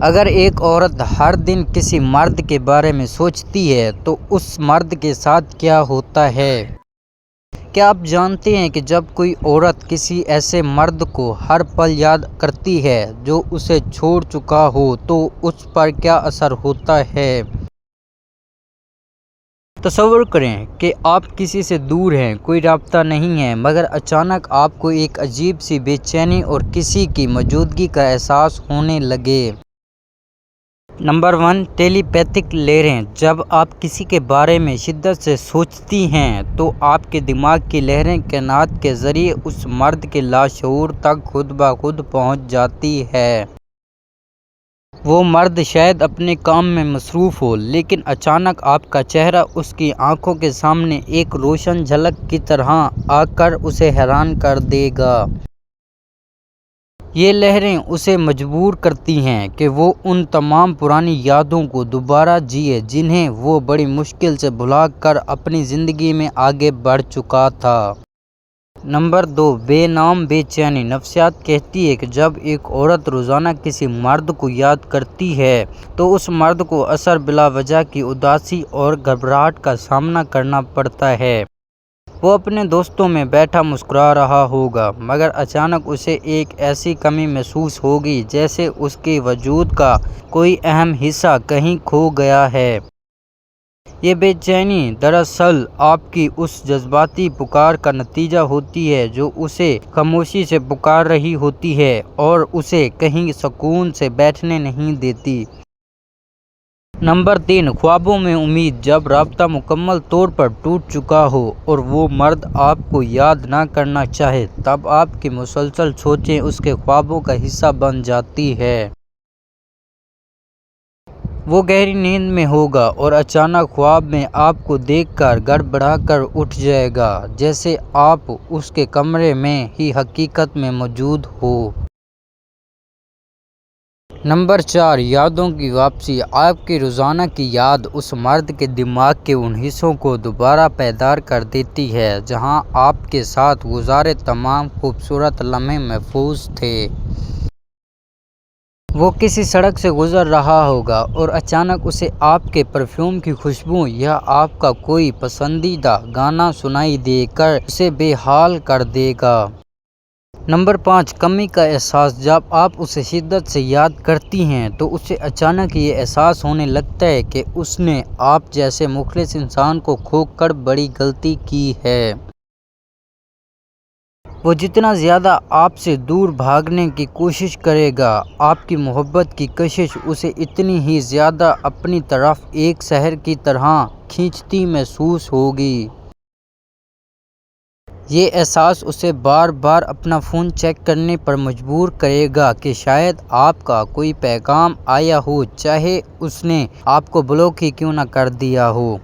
اگر ایک عورت ہر دن کسی مرد کے بارے میں سوچتی ہے تو اس مرد کے ساتھ کیا ہوتا ہے؟ کیا آپ جانتے ہیں کہ جب کوئی عورت کسی ایسے مرد کو ہر پل یاد کرتی ہے جو اسے چھوڑ چکا ہو تو اس پر کیا اثر ہوتا ہے؟ تصور کریں کہ آپ کسی سے دور ہیں، کوئی رابطہ نہیں ہے، مگر اچانک آپ کو ایک عجیب سی بے چینی اور کسی کی موجودگی کا احساس ہونے لگے۔ نمبر 1، ٹیلی پیتھک لہریں۔ جب آپ کسی کے بارے میں شدت سے سوچتی ہیں تو آپ کے دماغ کی لہریں کائنات کے ذریعے اس مرد کے لاشعور تک خود بخود پہنچ جاتی ہیں۔ وہ مرد شاید اپنے کام میں مصروف ہو، لیکن اچانک آپ کا چہرہ اس کی آنکھوں کے سامنے ایک روشن جھلک کی طرح آ کر اسے حیران کر دے گا۔ یہ لہریں اسے مجبور کرتی ہیں کہ وہ ان تمام پرانی یادوں کو دوبارہ جیے جنہیں وہ بڑی مشکل سے بھلا کر اپنی زندگی میں آگے بڑھ چکا تھا۔ نمبر 2، بے نام بے چینی۔ نفسیات کہتی ہے کہ جب ایک عورت روزانہ کسی مرد کو یاد کرتی ہے تو اس مرد کو اکثر بلا وجہ کی اداسی اور گھبراہٹ کا سامنا کرنا پڑتا ہے۔ وہ اپنے دوستوں میں بیٹھا مسکرا رہا ہوگا، مگر اچانک اسے ایک ایسی کمی محسوس ہوگی جیسے اس کے وجود کا کوئی اہم حصہ کہیں کھو گیا ہے۔ یہ بے چینی دراصل آپ کی اس جذباتی پکار کا نتیجہ ہوتی ہے جو اسے خاموشی سے پکار رہی ہوتی ہے اور اسے کہیں سکون سے بیٹھنے نہیں دیتی۔ نمبر 3، خوابوں میں امید۔ جب رابطہ مکمل طور پر ٹوٹ چکا ہو اور وہ مرد آپ کو یاد نہ کرنا چاہے، تب آپ کی مسلسل سوچیں اس کے خوابوں کا حصہ بن جاتی ہیں۔ وہ گہری نیند میں ہوگا اور اچانک خواب میں آپ کو دیکھ کر گڑبڑا کر اٹھ جائے گا، جیسے آپ اس کے کمرے میں ہی حقیقت میں موجود ہو۔ نمبر 4، یادوں کی واپسی۔ آپ کی روزانہ کی یاد اس مرد کے دماغ کے ان حصوں کو دوبارہ بیدار کر دیتی ہے جہاں آپ کے ساتھ گزارے تمام خوبصورت لمحے محفوظ تھے۔ وہ کسی سڑک سے گزر رہا ہوگا اور اچانک اسے آپ کے پرفیوم کی خوشبو یا آپ کا کوئی پسندیدہ گانا سنائی دے کر اسے بے حال کر دے گا۔ نمبر 5، کمی کا احساس۔ جب آپ اسے شدت سے یاد کرتی ہیں تو اسے اچانک یہ احساس ہونے لگتا ہے کہ اس نے آپ جیسے مخلص انسان کو کھو کر بڑی غلطی کی ہے۔ وہ جتنا زیادہ آپ سے دور بھاگنے کی کوشش کرے گا، آپ کی محبت کی کشش اسے اتنی ہی زیادہ اپنی طرف ایک زہر کی طرح کھینچتی محسوس ہوگی۔ یہ احساس اسے بار بار اپنا فون چیک کرنے پر مجبور کرے گا کہ شاید آپ کا کوئی پیغام آیا ہو، چاہے اس نے آپ کو بلاک ہی کیوں نہ کر دیا ہو۔